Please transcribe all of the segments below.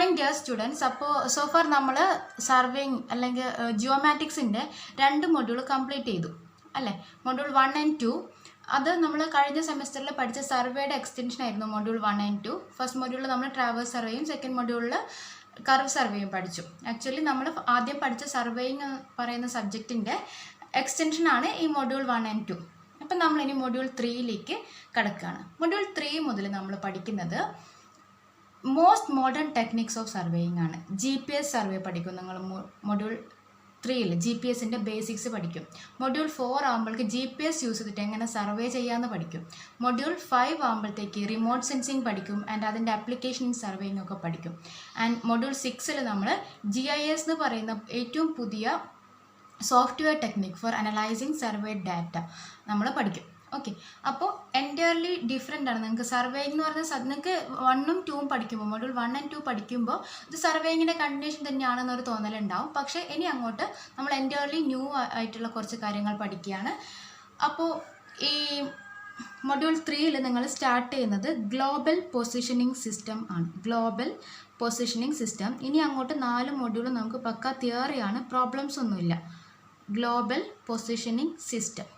Morning dear students. അപ്പോൾ so far നമ്മൾ surveying അല്ലെങ്കിൽ ജിയോമാറ്റിക്സിൻ്റെ 2 മൊഡ്യൂൾ കംപ്ലീറ്റ് ചെയ്തു അല്ലേ. മൊഡ്യൂൾ 1 and 2 അത് നമ്മൾ കഴിഞ്ഞ സെമിസ്റ്ററിൽ പഠിച്ച സർവേയുടെ എക്സ്റ്റൻഷൻ ആയിരുന്നു മൊഡ്യൂൾ 1 and 2. ഫസ്റ്റ് മൊഡ്യൂളിൽ നമ്മൾ ട്രാവേഴ്സ് സർവേയും സെക്കൻഡ് മൊഡ്യൂളിൽ കർവ് സർവേയും പഠിച്ചു. ആക്ച്വലി നമ്മൾ ആദ്യം പഠിച്ച സർവേയിങ് പറയുന്ന സബ്ജക്റ്റിൻ്റെ എക്സ്റ്റൻഷനാണ് ഈ മൊഡ്യൂൾ 1 and 2. അപ്പം നമ്മളിനി മൊഡ്യൂൾ 3ലേക്ക് കടക്കുകയാണ്. മൊഡ്യൂൾ 3 മുതൽ നമ്മൾ പഠിക്കുന്നത് most modern techniques of surveying ആണ്. GPS സർവേ പഠിക്കും നിങ്ങൾ മൊഡ്യൂൾ 3ൽ. GPS-ൻ്റെ ബേസിക്സ് പഠിക്കും. മൊഡ്യൂൾ 4 ആകുമ്പോഴേക്ക് GPS യൂസ് ചെയ്തിട്ട് എങ്ങനെ സർവേ ചെയ്യാമെന്ന് പഠിക്കും. മൊഡ്യൂൾ 5 ആകുമ്പോഴത്തേക്ക് റിമോട്ട് സെൻസിങ് പഠിക്കും ആൻഡ് അതിൻ്റെ ആപ്ലിക്കേഷൻ ഇൻ സർവേയിങ് ഒക്കെ പഠിക്കും. ആൻഡ് മൊഡ്യൂൾ 6ൽ നമ്മൾ GIS എന്ന് പറയുന്ന ഏറ്റവും പുതിയ software technique four analysing survey data നമ്മൾ പഠിക്കും. ഓക്കെ, അപ്പോൾ എൻറ്റയർലി ഡിഫറെൻ്റ് ആണ്. നിങ്ങൾക്ക് സർവേയിങ് എന്ന് പറഞ്ഞാൽ നിങ്ങൾക്ക് 1ഉം 2ഉം പഠിക്കുമ്പോൾ മൊഡ്യൂൾ 1 and 2 പഠിക്കുമ്പോൾ ഇത് സർവേയിങ്ങിൻ്റെ കണ്ടിന്യൂഷൻ തന്നെയാണെന്നൊരു തോന്നലുണ്ടാവും. പക്ഷേ ഇനി അങ്ങോട്ട് നമ്മൾ എൻറ്റയർലി ന്യൂ ആയിട്ടുള്ള കുറച്ച് കാര്യങ്ങൾ പഠിക്കുകയാണ്. അപ്പോൾ ഈ മൊഡ്യൂൾ 3ൽ നിങ്ങൾ സ്റ്റാർട്ട് ചെയ്യുന്നത് ഗ്ലോബൽ പൊസിഷനിങ് സിസ്റ്റം ആണ്. Global positioning system. ഇനി അങ്ങോട്ട് 4 മൊഡ്യൂൾ നമുക്ക് പക്ക തിയറിയാണ്, പ്രോബ്ലംസ് ഒന്നുമില്ല. Global positioning system.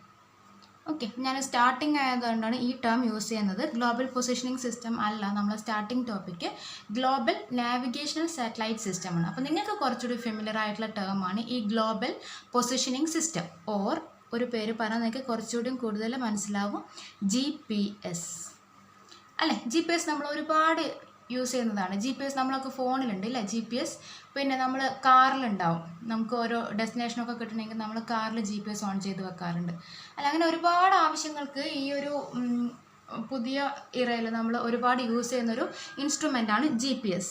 ഓക്കെ, ഞാൻ സ്റ്റാർട്ടിങ് ആയതുകൊണ്ടാണ് ഈ ടേം യൂസ് ചെയ്യുന്നത്. ഗ്ലോബൽ പൊസിഷനിങ് സിസ്റ്റം അല്ല നമ്മൾ starting topic. Global navigational satellite സിസ്റ്റമാണ്. അപ്പോൾ നിങ്ങൾക്ക് കുറച്ചുകൂടി ഫെമിലിയർ ആയിട്ടുള്ള ടേമാണ് ഈ ഗ്ലോബൽ പൊസിഷനിങ് സിസ്റ്റം. ഓർ ഒരു പേര് പറഞ്ഞാൽ നിങ്ങൾക്ക് കുറച്ചുകൂടി കൂടുതൽ മനസ്സിലാവും, GPS അല്ലേ. GPS നമ്മൾ ഒരുപാട് യൂസ് ചെയ്യുന്നതാണ്. GPS നമ്മളൊക്കെ ഫോണിലുണ്ട് ഇല്ലേ, GPS. പിന്നെ നമ്മൾ കാറിലുണ്ടാവും. നമുക്ക് ഓരോ ഡെസ്റ്റിനേഷനൊക്കെ കിട്ടണമെങ്കിൽ നമ്മൾ കാറിൽ GPS ഓൺ ചെയ്ത് വെക്കാറുണ്ട് അല്ല. അങ്ങനെ ഒരുപാട് ആവശ്യങ്ങൾക്ക് ഈ ഒരു പുതിയ ഇറയിൽ നമ്മൾ ഒരുപാട് യൂസ് ചെയ്യുന്നൊരു ഇൻസ്ട്രുമെൻ്റാണ് GPS.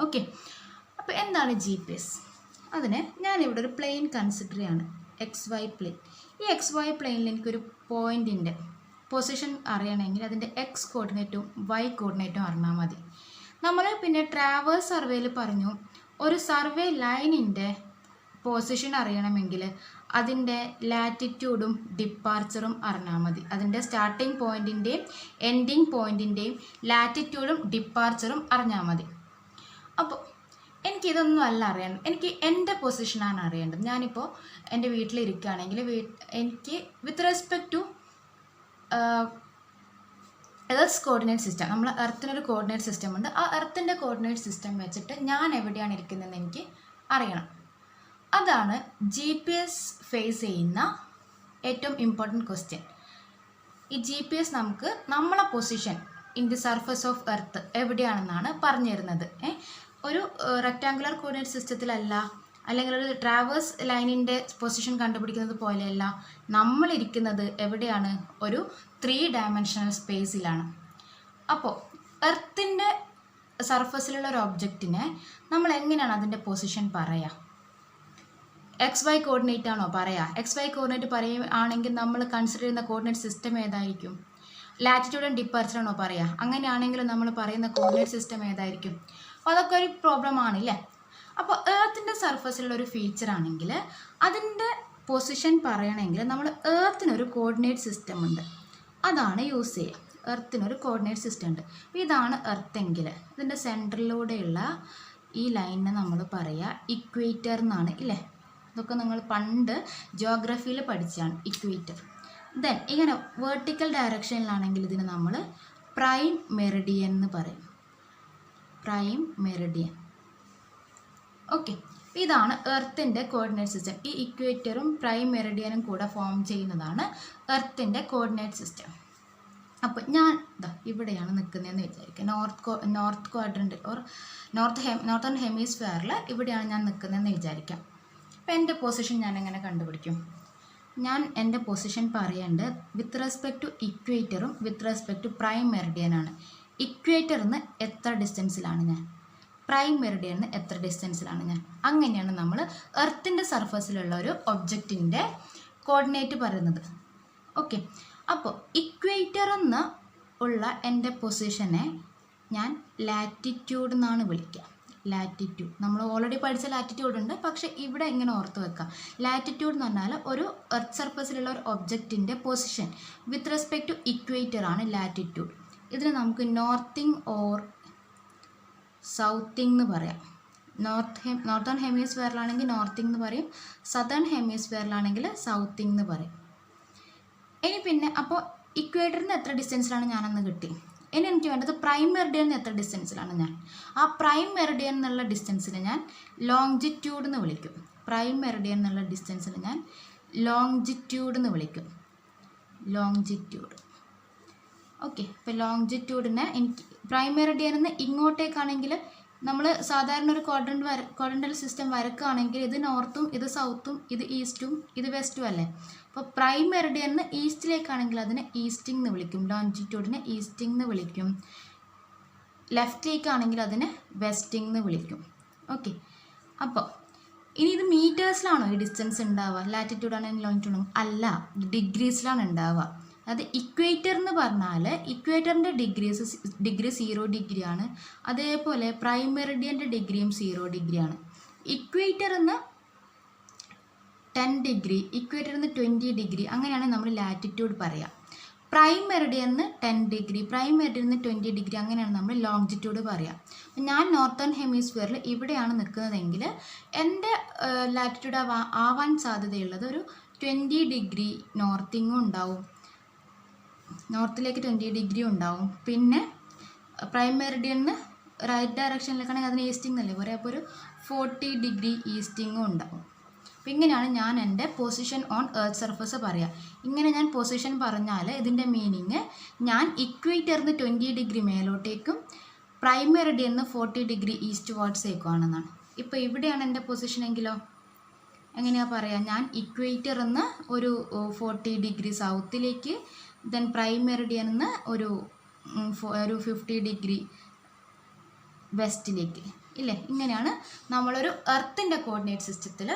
ഓക്കെ, അപ്പോൾ എന്താണ് GPS? അതിന് ഞാനിവിടെ ഒരു പ്ലെയിൻ കൺസിഡർ ചെയ്യാണ്, XY പ്ലെയിൻ. ഈ XY പ്ലെയിനിൽ എനിക്കൊരു പോയിൻറ്റിൻ്റെ പൊസിഷൻ അറിയണമെങ്കിൽ അതിൻ്റെ X കോർഡിനേറ്റും Y കോർഡിനേറ്റും അറിഞ്ഞാൽ മതി. നമ്മൾ പിന്നെ ട്രാവേഴ്സ് സർവേയിൽ പറഞ്ഞു ഒരു സർവേ ലൈനിൻ്റെ പൊസിഷൻ അറിയണമെങ്കിൽ അതിൻ്റെ ലാറ്റിറ്റ്യൂഡും ഡിപ്പാർച്ചറും അറിഞ്ഞാൽ മതി. അതിൻ്റെ സ്റ്റാർട്ടിങ് പോയിൻറ്റിൻ്റെയും എൻഡിങ് പോയിൻറ്റിൻ്റെയും ലാറ്റിറ്റ്യൂഡും ഡിപ്പാർച്ചറും അറിഞ്ഞാൽ മതി. അപ്പോൾ എനിക്കിതൊന്നും അല്ല അറിയണം, എനിക്ക് എൻ്റെ പൊസിഷനാണ് അറിയേണ്ടത്. ഞാനിപ്പോൾ എൻ്റെ വീട്ടിലിരിക്കുകയാണെങ്കിൽ എനിക്ക് with respect to earth coordinate system, നമ്മൾ എർത്തിനൊരു കോർഡിനേറ്റ് സിസ്റ്റം ഉണ്ട്. ആ എർത്തിൻ്റെ കോർഡിനേറ്റ് സിസ്റ്റം വെച്ചിട്ട് ഞാൻ എവിടെയാണ് ഇരിക്കുന്നതെന്ന് എനിക്ക് അറിയണം. അതാണ് GPS ഫേസ് ചെയ്യുന്ന ഏറ്റവും ഇമ്പോർട്ടൻറ്റ് ക്വസ്റ്റ്യൻ. ഈ GPS നമുക്ക് നമ്മളെ position in the surface of earth എവിടെയാണെന്നാണ് പറഞ്ഞു തരുന്നത്. ഒരു റെക്റ്റാങ്കുലർ കോർഡിനേറ്റ് സിസ്റ്റത്തിലല്ല, അല്ലെങ്കിൽ ഒരു ട്രാവേഴ്സ് ലൈനിൻ്റെ പൊസിഷൻ കണ്ടുപിടിക്കുന്നത് പോലെയല്ല. നമ്മളിരിക്കുന്നത് എവിടെയാണ്? ഒരു 3 ഡയമെൻഷണൽ സ്പേസിലാണ്. അപ്പോൾ എർത്തിൻ്റെ സർഫസിലുള്ള ഒരു ഒബ്ജക്റ്റിനെ നമ്മൾ എങ്ങനെയാണ് അതിൻ്റെ പൊസിഷൻ പറയുക? XY കോർഡിനേറ്റ് ആണോ പറയുക? XY കോർഡിനേറ്റ് പറയുകയാണെങ്കിൽ നമ്മൾ കൺസിഡർ ചെയ്യുന്ന കോർഡിനേറ്റ് സിസ്റ്റം ഏതായിരിക്കും? ലാറ്റിറ്റ്യൂഡ് ആൻഡ് ഡിപ്പാർച്ചർ ആണോ പറയുക? അങ്ങനെയാണെങ്കിൽ നമ്മൾ പറയുന്ന കോർഡിനേറ്റ് സിസ്റ്റം ഏതായിരിക്കും? അപ്പോൾ അതൊക്കെ ഒരു പ്രോബ്ലം ആണില്ലേ. അപ്പോൾ എർത്തിൻ്റെ സർഫസിലുള്ള ഒരു ഫീച്ചർ ആണെങ്കിൽ അതിൻ്റെ പൊസിഷൻ പറയണമെങ്കിൽ നമ്മൾ എർത്തിനൊരു കോർഡിനേറ്റ് സിസ്റ്റം ഉണ്ട്, അതാണ് യൂസ് ചെയ്യുക. എർത്തിനൊരു കോർഡിനേറ്റ് സിസ്റ്റം ഉണ്ട്. അപ്പോൾ ഇതാണ് എർത്തെങ്കിൽ ഇതിൻ്റെ സെൻറ്ററിലൂടെയുള്ള ഈ ലൈനിനെ നമ്മൾ പറയുക ഇക്വേറ്റർ എന്നാണ് ഇല്ലേ. ഇതൊക്കെ നിങ്ങൾ പണ്ട് ജിയോഗ്രഫിയിൽ പഠിച്ചാണ്, ഇക്വേറ്റർ. ദെൻ ഇങ്ങനെ വേർട്ടിക്കൽ ഡയറക്ഷനിലാണെങ്കിൽ ഇതിന് നമ്മൾ പ്രൈം മെറിഡിയൻ എന്ന് പറയും. Prime Meridian. ഓക്കെ, ഇതാണ് എർത്തിൻ്റെ കോർഡിനേറ്റ് സിസ്റ്റം. ഈ ഇക്വേറ്ററും പ്രൈം മെറിഡിയനും കൂടെ ഫോം ചെയ്യുന്നതാണ് എർത്തിൻ്റെ കോർഡിനേറ്റ് സിസ്റ്റം. അപ്പോൾ ഞാൻ ഇവിടെയാണ് നിൽക്കുന്നതെന്ന് വിചാരിക്കുക. നോർത്ത് ക്വാഡ്രൻ്റ് ഓർ നോർത്തേൺ ഹെമിസ്ഫിയറിൽ ഇവിടെയാണ് ഞാൻ നിൽക്കുന്നതെന്ന് വിചാരിക്കാം. അപ്പോൾ എൻ്റെ പൊസിഷൻ ഞാൻ എങ്ങനെ കണ്ടുപിടിക്കും? ഞാൻ എൻ്റെ പൊസിഷൻ പറയേണ്ടത് വിത്ത് റെസ്പെക്ട് ടു ഇക്വേറ്ററും വിത്ത് റെസ്പെക്ട് ടു പ്രൈം മെറിഡിയനാണ്. ഇക്വേറ്ററിൽ നിന്ന് എത്ര ഡിസ്റ്റൻസിലാണ് ഞാൻ, പ്രൈം മെറിഡിയന് എത്ര ഡിസ്റ്റൻസിലാണ് ഞാൻ. അങ്ങനെയാണ് നമ്മൾ എർത്തിൻ്റെ സർഫസിലുള്ള ഒരു ഒബ്ജക്റ്റിൻ്റെ കോർഡിനേറ്റ് പറയുന്നത്. ഓക്കെ, അപ്പോൾ ഇക്വേറ്ററിൽ നിന്ന് ഉള്ള എൻ്റെ പൊസിഷനെ ഞാൻ ലാറ്റിറ്റ്യൂഡ് എന്നാണ് വിളിക്കുക. ലാറ്റിറ്റ്യൂഡ് നമ്മൾ ഓൾറെഡി പഠിച്ച ലാറ്റിറ്റ്യൂഡ് ഉണ്ട്, പക്ഷേ ഇവിടെ ഇങ്ങനെ ഓർത്ത് വെക്കാം. ലാറ്റിറ്റ്യൂഡ് എന്ന് പറഞ്ഞാൽ ഒരു എർത്ത് സർഫസിലുള്ള ഒരു ഒബ്ജക്റ്റിൻ്റെ position with respect to equator ആണ് ലാറ്റിറ്റ്യൂഡ്. ഇതിന് നമുക്ക് നോർത്തിങ് ഓർ സൗത്തിങ് എന്ന് പറയാം. നോർത്തേൺ ഹെമിസ്ഫിയറിലാണെങ്കിൽ നോർത്തിങ് എന്ന് പറയും, സദേൺ ഹെമിസ്ഫിയറിലാണെങ്കിൽ സൗത്തിങ് എന്ന് പറയും. ഇനി പിന്നെ അപ്പോൾ ഇക്വേറ്ററിൽ നിന്ന് എത്ര ഡിസ്റ്റൻസിലാണ് ഞാനെന്ന് കിട്ടി. ഇനി എനിക്ക് വേണ്ടത് പ്രൈം മെറിഡിയനിൽ നിന്ന് എത്ര ഡിസ്റ്റൻസിലാണ് ഞാൻ. ആ പ്രൈം മെറിഡിയൻ എന്നുള്ള ഡിസ്റ്റൻസിനെ ഞാൻ ലോങ്ജിറ്റ്യൂഡ് എന്ന് വിളിക്കും. പ്രൈം മെറിഡിയൻ എന്നുള്ള ഡിസ്റ്റൻസിനെ ഞാൻ ലോങ്ജിറ്റ്യൂഡ് എന്ന് വിളിക്കും. ലോങ്ജിറ്റ്യൂഡ്. ഓക്കെ. ഇപ്പോൾ ലോങ്ജിറ്റ്യൂഡിനെ എനിക്ക് പ്രൈം മെറിഡിയനിൽ നിന്ന് ഇങ്ങോട്ടേക്കാണെങ്കിൽ നമ്മൾ സാധാരണ ഒരു ക്വാഡ്രൻ്റൽ സിസ്റ്റം വരക്കുകയാണെങ്കിൽ ഇത് നോർത്തും ഇത് സൗത്തും ഇത് ഈസ്റ്റും ഇത് വെസ്റ്റും അല്ലേ. അപ്പോൾ പ്രൈം മെറിഡിയനിൽ നിന്ന് ഈസ്റ്റിലേക്കാണെങ്കിൽ അതിനെ ഈസ്റ്റിംഗ് എന്ന് വിളിക്കും. ലോഞ്ചിറ്റ്യൂഡിനെ ഈസ്റ്റിംഗ് എന്ന് വിളിക്കും. ലെഫ്റ്റിലേക്കാണെങ്കിൽ അതിനെ വെസ്റ്റിംഗ് എന്ന് വിളിക്കും. ഓക്കെ. അപ്പോൾ ഇനി ഇത് മീറ്റേഴ്സിലാണോ ഈ ഡിസ്റ്റൻസ് ഉണ്ടാവുക? ലാറ്റിറ്റ്യൂഡ് ആണെങ്കിൽ ലോഞ്ചിറ്റ്യൂഡ് അല്ല, ഡിഗ്രീസിലാണ് ഉണ്ടാവുക. അത് ഇക്വേറ്റർ എന്ന് പറഞ്ഞാൽ ഇക്വേറ്ററിൻ്റെ ഡിഗ്രി 0 ഡിഗ്രിയാണ്. അതേപോലെ പ്രൈം മെറിഡിയൻ്റെ ഡിഗ്രിയും 0 ഡിഗ്രിയാണ്. ഇക്വേറ്ററിൽ നിന്ന് 10 ഡിഗ്രി, ഇക്വേറ്ററിൽ നിന്ന് 20 ഡിഗ്രി, അങ്ങനെയാണ് നമ്മൾ ലാറ്റിറ്റ്യൂഡ് പറയുക. പ്രൈം മെറിഡിയനിൽ നിന്ന് 10 ഡിഗ്രി, പ്രൈം മെറിഡിയനിൽ നിന്ന് 20 ഡിഗ്രി, അങ്ങനെയാണ് നമ്മൾ ലോങ്ജിറ്റ്യൂഡ് പറയുക. ഞാൻ നോർത്തേൺ ഹെമിസ്ഫിയറിൽ ഇവിടെയാണ് നിൽക്കുന്നതെങ്കിൽ എൻ്റെ ലാറ്റിറ്റ്യൂഡ് ആവാൻ സാധ്യതയുള്ളത് ഒരു 20 ഡിഗ്രി നോർത്തിങ്ങും ഉണ്ടാവും, നോർത്തിലേക്ക് 20 ഡിഗ്രി ഉണ്ടാവും. പിന്നെ പ്രൈം മെറിഡിയനിൽ റൈറ്റ് ഡയറക്ഷനിലേക്കാണെങ്കിൽ അതിന് ഈസ്റ്റിംഗ് എന്നല്ലേ പറയുക, അപ്പോൾ ഒരു 40 ഡിഗ്രി ഈസ്റ്റിങ്ങും ഉണ്ടാവും. അപ്പോൾ ഇങ്ങനെയാണ് ഞാൻ എൻ്റെ പൊസിഷൻ ഓൺ എർത്ത് സർഫസ് പറയുക. ഇങ്ങനെ ഞാൻ പൊസിഷൻ പറഞ്ഞാൽ ഇതിൻ്റെ മീനിങ് ഞാൻ ഇക്വേറ്ററിൽ നിന്ന് 20 ഡിഗ്രി മേലോട്ടേക്കും പ്രൈം മെറിഡിയനിൽ നിന്ന് 40 ഡിഗ്രി ഈസ്റ്റ് വാർഡ്സേക്കും ആണെന്നാണ്. ഇപ്പോൾ ഇവിടെയാണ് എൻ്റെ പൊസിഷൻ എങ്കിലോ എങ്ങനെയാണ് പറയുക? ഞാൻ ഇക്വേറ്ററിൽ നിന്ന് ഒരു 40 ഡിഗ്രി സൗത്തിലേക്ക്, ദെൻ പ്രൈം മെറിഡിയനിൽ നിന്ന് ഒരു 50 ഡിഗ്രി വെസ്റ്റിലേക്ക് ഇല്ലേ. ഇങ്ങനെയാണ് നമ്മളൊരു എർത്തിൻ്റെ കോർഡിനേറ്റ് സിസ്റ്റത്തിൽ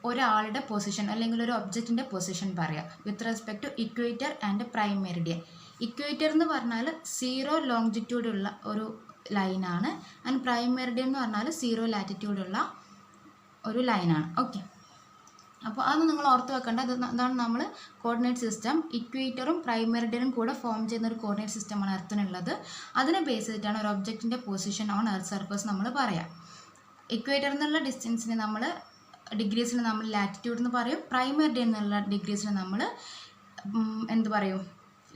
ഒരാളുടെ പൊസിഷൻ അല്ലെങ്കിൽ ഒരു ഒബ്ജക്റ്റിൻ്റെ പൊസിഷൻ പറയാം with respect to equator and prime meridian. Equator എന്ന് പറഞ്ഞാൽ 0 ലോങ്ജിറ്റ്യൂഡുള്ള ഒരു ലൈനാണ്, ആൻഡ് പ്രൈം മെറിഡിയൻ എന്ന് പറഞ്ഞാൽ 0 ലാറ്റിറ്റ്യൂഡുള്ള ഒരു ലൈനാണ്. ഓക്കെ. അപ്പോൾ അത് നിങ്ങൾ ഓർത്ത് വെക്കേണ്ട. അതാണ് നമ്മൾ കോർഡിനേറ്റ് സിസ്റ്റം. ഇക്വേറ്ററും പ്രൈം മെറിഡിയനും കൂടെ ഫോം ചെയ്യുന്ന ഒരു കോർഡിനേറ്റ് സിസ്റ്റമാണ് എർത്തിനുള്ളത്. അതിനെ ബേസ് ചെയ്തിട്ടാണ് ഒരു ഒബ്ജക്റ്റിൻ്റെ പൊസിഷൻ ഓൺ എർത്ത് സർഫസ് നമ്മൾ പറയാം. ഇക്വേറ്ററിൽ നിന്നുള്ള ഡിസ്റ്റൻസിന് നമ്മൾ ഡിഗ്രീസിന് നമ്മൾ ലാറ്റിറ്റ്യൂഡ് എന്ന് പറയും. പ്രൈം മെറിഡിയൻ എന്നുള്ള ഡിഗ്രീസിന് നമ്മൾ എന്ത് പറയും?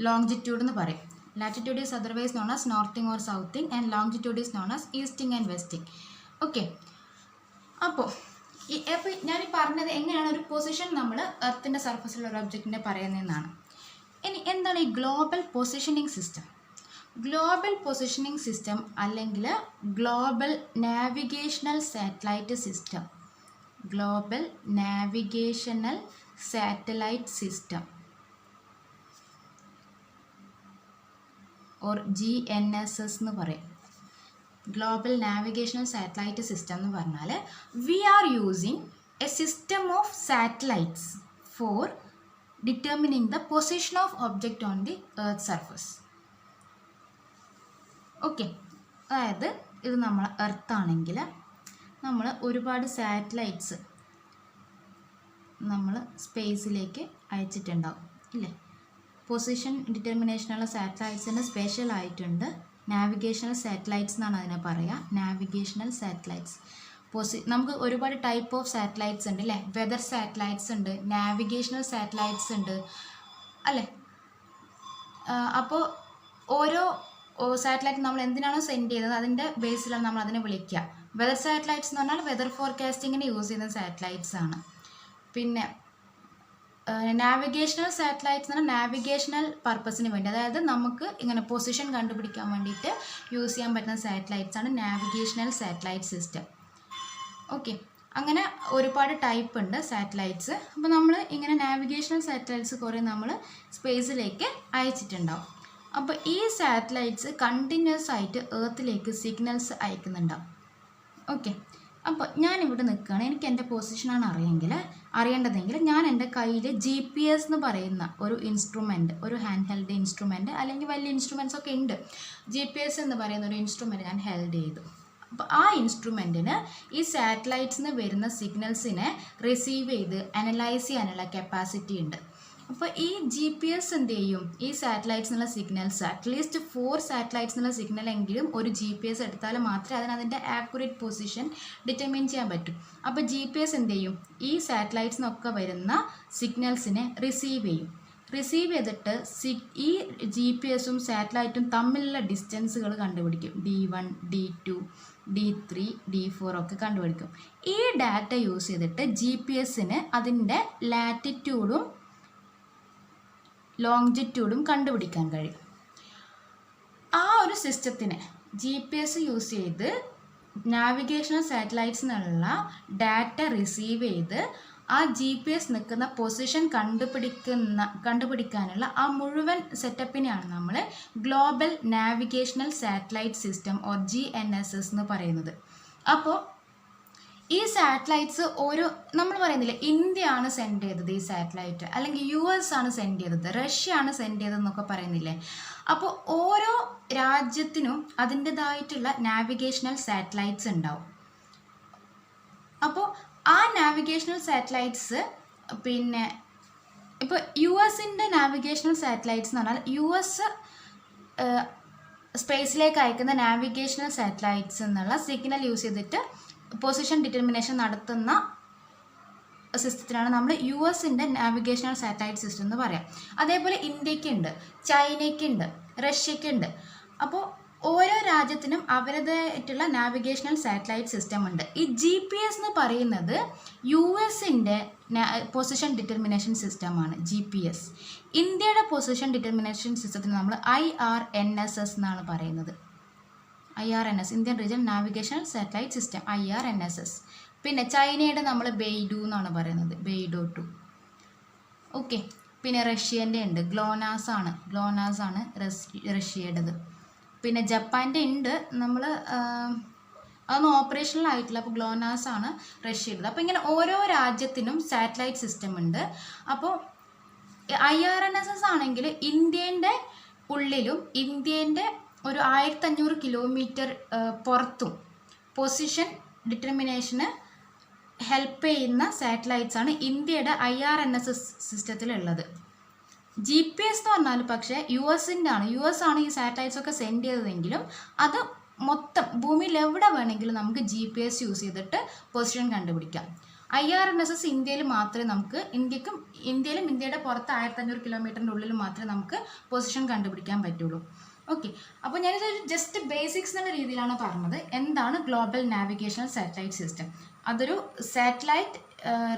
ലോങ്ജിറ്റ്യൂഡ് എന്ന് പറയും. Latitude is otherwise known as northing or southing and longitude is known as easting and westing. Okay. അപ്പോൾ ഞാനീ പറഞ്ഞത് എങ്ങനെയാണ് ഒരു പൊസിഷൻ നമ്മൾ എർത്തിൻ്റെ സർഫസിലുള്ള ഒരു ഒബ്ജക്റ്റിനെ പറയുന്നതെന്നാണ്. ഇനി എന്താണ് ഈ global positioning system? Global positioning system അല്ലെങ്കിൽ global navigational satellite system, global navigational satellite system or GNSS എന്ന് പറയും. ഗ്ലോബൽ നാവിഗേഷണൽ സാറ്റലൈറ്റ് സിസ്റ്റം എന്ന് പറഞ്ഞാൽ we are using a system of satellites for determining the position of object on the earth surface. Okay. അതായത് ഇത് നമ്മൾ എർത്താണെങ്കിൽ നമ്മൾ ഒരുപാട് satellites നമ്മൾ സ്പേസിലേക്ക് അയച്ചിട്ടുണ്ടാവും ഇല്ലേ. പൊസിഷൻ ഡിറ്റർമിനേഷനുള്ള സാറ്റലൈറ്റ്സിന് സ്പെഷ്യൽ ആയിട്ടുണ്ട്. നാവിഗേഷണൽ സാറ്റലൈറ്റ്സ് എന്നാണ് അതിനെ പറയുക. നാവിഗേഷണൽ സാറ്റലൈറ്റ്സ് നമുക്ക് ഒരുപാട് ടൈപ്പ് ഓഫ് സാറ്റലൈറ്റ്സ് ഉണ്ട് അല്ലേ. വെതർ സാറ്റലൈറ്റ്സ് ഉണ്ട്, നാവിഗേഷണൽ സാറ്റലൈറ്റ്സ് ഉണ്ട് അല്ലേ. അപ്പോൾ ഓരോ സാറ്റലൈറ്റ് നമ്മൾ എന്തിനാണോ സെൻഡ് ചെയ്തത് അതിൻ്റെ ബേസിലാണ് നമ്മൾ അതിനെ വിളിക്കുക. വെതർ സാറ്റലൈറ്റ്സ് എന്ന് പറഞ്ഞാൽ വെതർ ഫോർകാസ്റ്റിങ്ങിന് യൂസ് ചെയ്യുന്ന സാറ്റലൈറ്റ്സ് ആണ്. പിന്നെ നാവിഗേഷണൽ സാറ്റലൈറ്റ്സ് എന്ന് പറഞ്ഞാൽ നാവിഗേഷണൽ പർപ്പസിന് വേണ്ടി, അതായത് നമുക്ക് ഇങ്ങനെ പൊസിഷൻ കണ്ടുപിടിക്കാൻ വേണ്ടിയിട്ട് യൂസ് ചെയ്യാൻ പറ്റുന്ന സാറ്റലൈറ്റ്സ് ആണ് നാവിഗേഷണൽ സാറ്റലൈറ്റ് സിസ്റ്റം. ഓക്കെ. അങ്ങനെ ഒരുപാട് ടൈപ്പ് ഉണ്ട് സാറ്റലൈറ്റ്സ്. അപ്പോൾ നമ്മൾ ഇങ്ങനെ നാവിഗേഷണൽ സാറ്റലൈറ്റ്സ് കുറേ നമ്മൾ സ്പേസിലേക്ക് അയച്ചിട്ടുണ്ടാവും. അപ്പോൾ ഈ സാറ്റലൈറ്റ്സ് കണ്ടിന്യൂസ് ആയിട്ട് എർത്തിലേക്ക് സിഗ്നൽസ് അയക്കുന്നുണ്ടാവും. ഓക്കെ. അപ്പോൾ ഞാനിവിടെ നിൽക്കുകയാണ്, എനിക്ക് എൻ്റെ പൊസിഷനാണ് അറിയേണ്ടതെങ്കിൽ ഞാൻ എൻ്റെ കയ്യിൽ GPS എന്ന് പറയുന്ന ഒരു ഇൻസ്ട്രുമെൻറ്റ്, ഒരു ഹാൻഡ് ഹെൽഡ് ഇൻസ്ട്രുമെൻറ്റ് അല്ലെങ്കിൽ വലിയ ഇൻസ്ട്രുമെൻറ്റ്സ് ഒക്കെ ഉണ്ട്. GPS എന്ന് പറയുന്ന ഒരു ഇൻസ്ട്രുമെൻറ്റ് ഞാൻ ഹെൽഡ് ചെയ്തു. അപ്പോൾ ആ ഇൻസ്ട്രുമെൻറ്റിന് ഈ സാറ്റലൈറ്റ്സിന് വരുന്ന സിഗ്നൽസിനെ റിസീവ് ചെയ്ത് അനലൈസ് ചെയ്യാനുള്ള കപ്പാസിറ്റി ഉണ്ട്. അപ്പോൾ ഈ GPS എന്ത് ചെയ്യും, ഈ സാറ്റലൈറ്റ്സിനുള്ള സിഗ്നൽസ് അറ്റ്ലീസ്റ്റ് 4 സാറ്റലൈറ്റ്സിനുള്ള സിഗ്നൽ എങ്കിലും ഒരു GPS എടുത്താൽ മാത്രമേ അതിൻ്റെ ആക്യുറേറ്റ് പൊസിഷൻ ഡിറ്റർമിൻ ചെയ്യാൻ പറ്റും. അപ്പോൾ GPS എന്ത് ചെയ്യും, ഈ സാറ്റലൈറ്റ്സിനൊക്കെ വരുന്ന സിഗ്നൽസിനെ റിസീവ് ചെയ്യും. റിസീവ് ചെയ്തിട്ട് ഈ GPS-ഉം സാറ്റലൈറ്റും തമ്മിലുള്ള ഡിസ്റ്റൻസുകൾ കണ്ടുപിടിക്കും. D1, D2, D3, D4 ഒക്കെ കണ്ടുപിടിക്കും. ഈ ഡാറ്റ യൂസ് ചെയ്തിട്ട് GPS-ന് അതിൻ്റെ ലാറ്റിറ്റ്യൂഡും ലോങ്ജിറ്റ്യൂഡും കണ്ടുപിടിക്കാൻ കഴിയും. ആ ഒരു സിസ്റ്റത്തിന് GPS യൂസ് ചെയ്ത് നാവിഗേഷണൽ സാറ്റലൈറ്റ്സിനുള്ള ഡാറ്റ റിസീവ് ചെയ്ത് ആ GPS നിൽക്കുന്ന പൊസിഷൻ കണ്ടുപിടിക്കാനുള്ള ആ മുഴുവൻ സെറ്റപ്പിനെയാണ് നമ്മൾ global navigational satellite system or GNSS എന്ന് പറയുന്നത്. അപ്പോൾ ഈ സാറ്റലൈറ്റ്സ് ഓരോ, നമ്മൾ പറയുന്നില്ലേ ഇന്ത്യയാണ് സെൻഡ് ചെയ്തത് ഈ സാറ്റലൈറ്റ്, അല്ലെങ്കിൽ US ആണ് സെൻഡ് ചെയ്തത്, റഷ്യ ആണ് സെൻഡ് ചെയ്തതെന്നൊക്കെ പറയുന്നില്ലേ. അപ്പോൾ ഓരോ രാജ്യത്തിനും അതിൻ്റെതായിട്ടുള്ള നാവിഗേഷണൽ സാറ്റലൈറ്റ്സ് ഉണ്ടാവും. അപ്പോൾ ആ നാവിഗേഷണൽ സാറ്റലൈറ്റ്സ് പിന്നെ ഇപ്പോൾ US-ൻ്റെ നാവിഗേഷണൽ സാറ്റലൈറ്റ്സ് എന്ന് പറഞ്ഞാൽ US സ്പേസിലേക്ക് അയക്കുന്ന നാവിഗേഷണൽ സാറ്റലൈറ്റ്സ് എന്നുള്ള സിഗ്നൽ യൂസ് ചെയ്തിട്ട് പൊസിഷൻ ഡിറ്റർമിനേഷൻ നടത്തുന്ന സിസ്റ്റത്തിനാണ് നമ്മൾ US-ൻ്റെ നാവിഗേഷണൽ സാറ്റലൈറ്റ് സിസ്റ്റം എന്ന് പറയാം. അതേപോലെ ഇന്ത്യക്കുണ്ട്, ചൈനയ്ക്കുണ്ട്, റഷ്യക്കുണ്ട്. അപ്പോൾ ഓരോ രാജ്യത്തിനും അവരുടേതായിട്ടുള്ള നാവിഗേഷണൽ സാറ്റലൈറ്റ് സിസ്റ്റം ഉണ്ട്. ഈ GPS എന്ന് പറയുന്നത് US-ൻ്റെ പൊസിഷൻ ഡിറ്റർമിനേഷൻ സിസ്റ്റമാണ് GPS. ഇന്ത്യയുടെ പൊസിഷൻ ഡിറ്റർമിനേഷൻ സിസ്റ്റത്തിന് നമ്മൾ IRNSS എന്നാണ് പറയുന്നത്. IRNS, Indian region navigational satellite system, IRNSS. പിന്നെ ചൈനയുടെ നമ്മൾ ബെയ്ഡു എന്നാണ് പറയുന്നത്, ബെയ്ഡു 2. ഓക്കെ. പിന്നെ റഷ്യൻ്റെ ഉണ്ട്, ഗ്ലോനാസ് ആണ് റഷ്യയുടേത്. പിന്നെ ജപ്പാൻ്റെ ഉണ്ട്, നമ്മൾ അതൊന്നും ഓപ്പറേഷണൽ ആയിട്ടില്ല. അപ്പോൾ ഗ്ലോനാസ് ആണ് റഷ്യയുടേത്. അപ്പോൾ ഇങ്ങനെ ഓരോ രാജ്യത്തിനും സാറ്റലൈറ്റ് സിസ്റ്റം ഉണ്ട്. അപ്പോൾ IRNSS ആണെങ്കിൽ ഇന്ത്യൻ്റെ ഉള്ളിലും ഇന്ത്യൻ്റെ ഒരു 1500 കിലോമീറ്റർ പുറത്തും പൊസിഷൻ ഡിറ്റർമിനേഷന് ഹെൽപ്പ് ചെയ്യുന്ന സാറ്റലൈറ്റ്സ് ആണ് ഇന്ത്യയുടെ IRNSS സിസ്റ്റത്തിലുള്ളത്. GPS എന്ന് പറഞ്ഞാൽ പക്ഷേ US-ൻ്റെ ആണ്. US ആണ് ഈ സാറ്റലൈറ്റ്സ് ഒക്കെ സെൻഡ് ചെയ്തതെങ്കിലും അത് മൊത്തം ഭൂമിയിൽ എവിടെ വേണമെങ്കിലും നമുക്ക് GPS യൂസ് ചെയ്തിട്ട് പൊസിഷൻ കണ്ടുപിടിക്കാം. IRNSS ഇന്ത്യയിൽ മാത്രമേ നമുക്ക് ഇന്ത്യയിലും ഇന്ത്യയുടെ പുറത്ത് 1500 കിലോമീറ്ററിൻ്റെ ഉള്ളിൽ മാത്രമേ നമുക്ക് പൊസിഷൻ കണ്ടുപിടിക്കാൻ പറ്റുള്ളൂ. ഓക്കെ. അപ്പോൾ ഞാനിതൊരു ജസ്റ്റ് ബേസിക്സ് എന്നുള്ള രീതിയിലാണ് പറഞ്ഞത്. എന്താണ് ഗ്ലോബൽ നാവിഗേഷണൽ സാറ്റലൈറ്റ് സിസ്റ്റം? അതൊരു സാറ്റലൈറ്റ്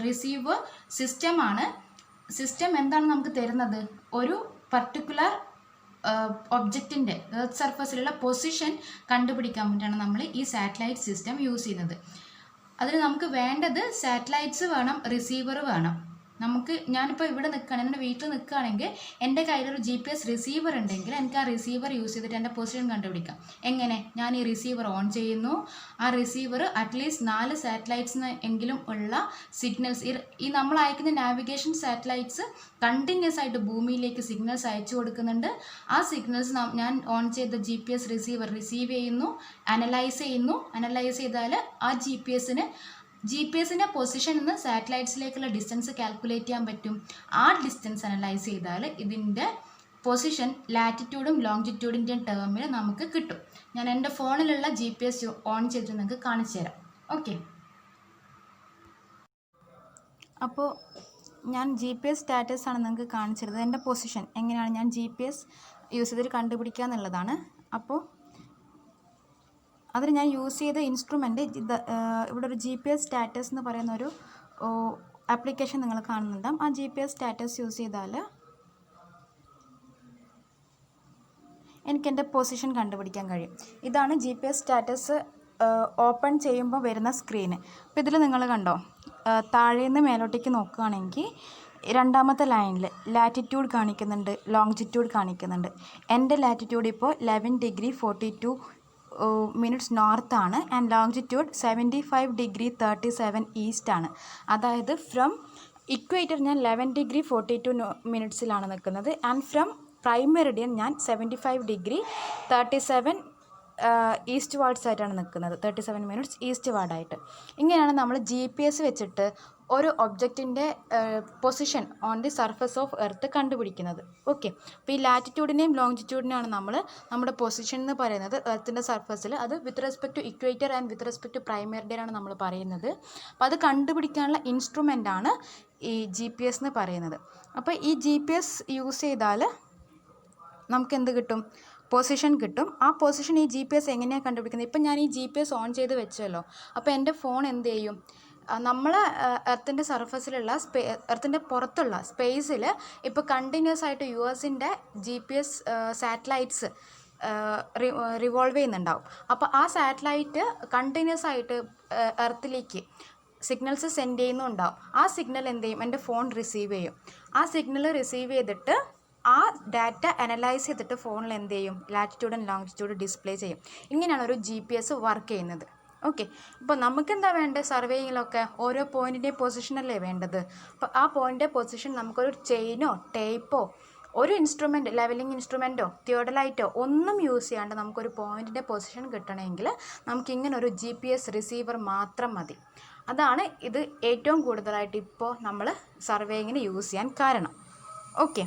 റിസീവർ സിസ്റ്റമാണ്. സിസ്റ്റം എന്താണ് നമുക്ക് തരുന്നത്? ഒരു പർട്ടിക്കുലർ ഒബ്ജക്റ്റിൻ്റെ എർത്ത് സർഫസിലുള്ള പൊസിഷൻ കണ്ടുപിടിക്കാൻ വേണ്ടിയിട്ടാണ് നമ്മൾ ഈ സാറ്റലൈറ്റ് സിസ്റ്റം യൂസ് ചെയ്യുന്നത്. അതിന് നമുക്ക് വേണ്ടത് സാറ്റലൈറ്റ്സ് വേണം, റിസീവർ വേണം. ഞാനിപ്പോൾ ഇവിടെ നിൽക്കുകയാണെങ്കിൽ, എൻ്റെ വീട്ടിൽ നിൽക്കുകയാണെങ്കിൽ എൻ്റെ കയ്യിലൊരു GPS റിസീവർ ഉണ്ടെങ്കിൽ എനിക്ക് ആ റിസീവർ യൂസ് ചെയ്തിട്ട് എൻ്റെ പൊസിഷൻ കണ്ടുപിടിക്കാം. എങ്ങനെ? ഞാൻ ഈ റിസീവർ ഓൺ ചെയ്യുന്നു. ആ റിസീവർ അറ്റ്ലീസ്റ്റ് 4 സാറ്റലൈറ്റ്സിന് എങ്കിലും ഉള്ള സിഗ്നൽസ്, ഈ നമ്മൾ അയക്കുന്ന നാവിഗേഷൻ സാറ്റലൈറ്റ്സ് കണ്ടിന്യൂസ് ആയിട്ട് ഭൂമിയിലേക്ക് സിഗ്നൽസ് അയച്ചു കൊടുക്കുന്നുണ്ട്. ആ സിഗ്നൽസ് ഞാൻ ഓൺ ചെയ്ത GPS റിസീവർ റിസീവ് ചെയ്യുന്നു, അനലൈസ് ചെയ്താൽ ആ GPS-ൻ്റെ പൊസിഷൻ നിന്ന് സാറ്റലൈറ്റ്സിലേക്കുള്ള ഡിസ്റ്റൻസ് കാൽക്കുലേറ്റ് ചെയ്യാൻ പറ്റും. ആ ഡിസ്റ്റൻസ് അനലൈസ് ചെയ്താൽ ഇതിൻ്റെ പൊസിഷൻ ലാറ്റിറ്റ്യൂഡും ലോങ്ജിറ്റ്യൂഡിൻ്റെയും ടേമിൽ നമുക്ക് കിട്ടും. ഞാൻ എൻ്റെ ഫോണിലുള്ള GPS ഓൺ ചെയ്തിട്ട് നിങ്ങൾക്ക് കാണിച്ചു തരാം. ഓക്കെ. അപ്പോൾ ഞാൻ GPS സ്റ്റാറ്റസ് ആണ് നിങ്ങൾക്ക് കാണിച്ചിരുന്നത്. എൻ്റെ പൊസിഷൻ എങ്ങനെയാണ് ഞാൻ GPS യൂസ് ചെയ്തിട്ട് കണ്ടുപിടിക്കുക എന്നുള്ളതാണ്. അപ്പോൾ അതിന് ഞാൻ യൂസ് ചെയ്ത ഇൻസ്ട്രുമെൻ്റ് ഇവിടെ ഒരു GPS സ്റ്റാറ്റസ് എന്ന് പറയുന്ന ഒരു ആപ്ലിക്കേഷൻ നിങ്ങൾ കാണുന്നുണ്ടാകും. ആ GPS സ്റ്റാറ്റസ് യൂസ് ചെയ്താൽ എനിക്ക് എൻ്റെ പൊസിഷൻ കണ്ടുപിടിക്കാൻ കഴിയും. ഇതാണ് GPS സ്റ്റാറ്റസ് ഓപ്പൺ ചെയ്യുമ്പോൾ വരുന്ന സ്ക്രീന്. അപ്പോൾ ഇതിൽ നിങ്ങൾ കണ്ടോ, താഴേന്ന് മേലോട്ടേക്ക് നോക്കുകയാണെങ്കിൽ രണ്ടാമത്തെ ലൈനിൽ ലാറ്റിറ്റ്യൂഡ് കാണിക്കുന്നുണ്ട്, ലോങ്ജിറ്റ്യൂഡ് കാണിക്കുന്നുണ്ട്. എൻ്റെ ലാറ്റിറ്റ്യൂഡ് ഇപ്പോൾ 11 ഡിഗ്രി 42 മിനിറ്റ്സ് നോർത്താണ് ആൻഡ് ലോങ്ജിറ്റ്യൂഡ് 75 ഡിഗ്രി 37 ഈസ്റ്റാണ്. അതായത് ഫ്രം ഇക്വേറ്റർ ഞാൻ 11 ഡിഗ്രി 42 മിനിറ്റ്സിലാണ് നിൽക്കുന്നത് ആൻഡ് ഫ്രം പ്രൈം മെറിഡിയൻ ഞാൻ 75 ഡിഗ്രി 37 ഈസ്റ്റ് വാർഡ്സ് ആയിട്ടാണ് നിൽക്കുന്നത്, 37 മിനിറ്റ്സ് ഈസ്റ്റ് വാർഡായിട്ട്. ഇങ്ങനെയാണ് നമ്മൾ GPS വെച്ചിട്ട് ഒരു ഒബ്ജക്റ്റിൻ്റെ position on the surface of earth കണ്ടുപിടിക്കുന്നത്. ഓക്കെ, അപ്പോൾ ഈ ലാറ്റിറ്റ്യൂഡിനെയും ലോങ്ങിറ്റ്യൂഡിനെയാണ് നമ്മൾ നമ്മുടെ പൊസിഷൻ എന്ന് പറയുന്നത് എർത്തിൻ്റെ സർഫസിൽ. അത് with respect to equator and with respect to prime മെറിഡിയനാണ് നമ്മൾ പറയുന്നത്. അപ്പോൾ അത് കണ്ടുപിടിക്കാനുള്ള ഇൻസ്ട്രുമെൻ്റാണ് ഈ GPS എന്ന് പറയുന്നത്. അപ്പോൾ ഈ GPS യൂസ് ചെയ്താൽ നമുക്ക് എന്ത് കിട്ടും? പൊസിഷൻ കിട്ടും. ആ പൊസിഷൻ ഈ GPS എങ്ങനെയാണ് കണ്ടുപിടിക്കുന്നത്? ഇപ്പം ഞാൻ ഈ GPS ഓൺ ചെയ്ത് വെച്ചല്ലോ, അപ്പോൾ എൻ്റെ ഫോൺ എന്ത് ചെയ്യും? നമ്മൾ എർത്തിൻ്റെ സർഫസിലുള്ള എർത്തിൻ്റെ പുറത്തുള്ള സ്പേസിൽ ഇപ്പോൾ കണ്ടിന്യൂസ് ആയിട്ട് US-ൻ്റെ GPS സാറ്റലൈറ്റ്സ് റിവോൾവ് ചെയ്യുന്നുണ്ടാവും. അപ്പോൾ ആ സാറ്റലൈറ്റ് കണ്ടിന്യൂസ് ആയിട്ട് എർത്തിലേക്ക് സിഗ്നൽസ് സെൻഡ് ചെയ്യുന്നുണ്ടാവും. ആ സിഗ്നൽ എന്ത് ചെയ്യും? എൻ്റെ ഫോൺ റിസീവ് ചെയ്യും. ആ സിഗ്നൽ റിസീവ് ചെയ്തിട്ട് ആ ഡാറ്റ അനലൈസ് ചെയ്തിട്ട് ഫോണിൽ എന്ത് ചെയ്യും? ലാറ്റിറ്റ്യൂഡ് ആൻഡ് ലോങ്ങിറ്റ്യൂഡ് ഡിസ്പ്ലേ ചെയ്യും. ഇങ്ങനെയാണ് ഒരു GPS വർക്ക് ചെയ്യുന്നത്. ഓക്കെ, ഇപ്പോൾ നമുക്കെന്താ വേണ്ടത്? സർവേയിങ്ങിലൊക്കെ ഓരോ പോയിൻറ്റിൻ്റെ പൊസിഷനല്ലേ വേണ്ടത്. അപ്പോൾ ആ പോയിൻ്റെ പൊസിഷൻ നമുക്കൊരു ചെയിനോ ടേപ്പോ ഒരു ഇൻസ്ട്രുമെൻറ്റ്, ലെവലിംഗ് ഇൻസ്ട്രുമെൻറ്റോ തിയോഡലൈറ്റോ ഒന്നും യൂസ് ചെയ്യാണ്ട് നമുക്കൊരു പോയിൻറ്റിൻ്റെ പൊസിഷൻ കിട്ടണമെങ്കിൽ നമുക്കിങ്ങനെ ഒരു GPS റിസീവർ മാത്രം മതി. അതാണ് ഇത് ഏറ്റവും കൂടുതലായിട്ട് ഇപ്പോൾ നമ്മൾ സർവേയിങ്ങിന് യൂസ് ചെയ്യാൻ കാരണം. ഓക്കെ.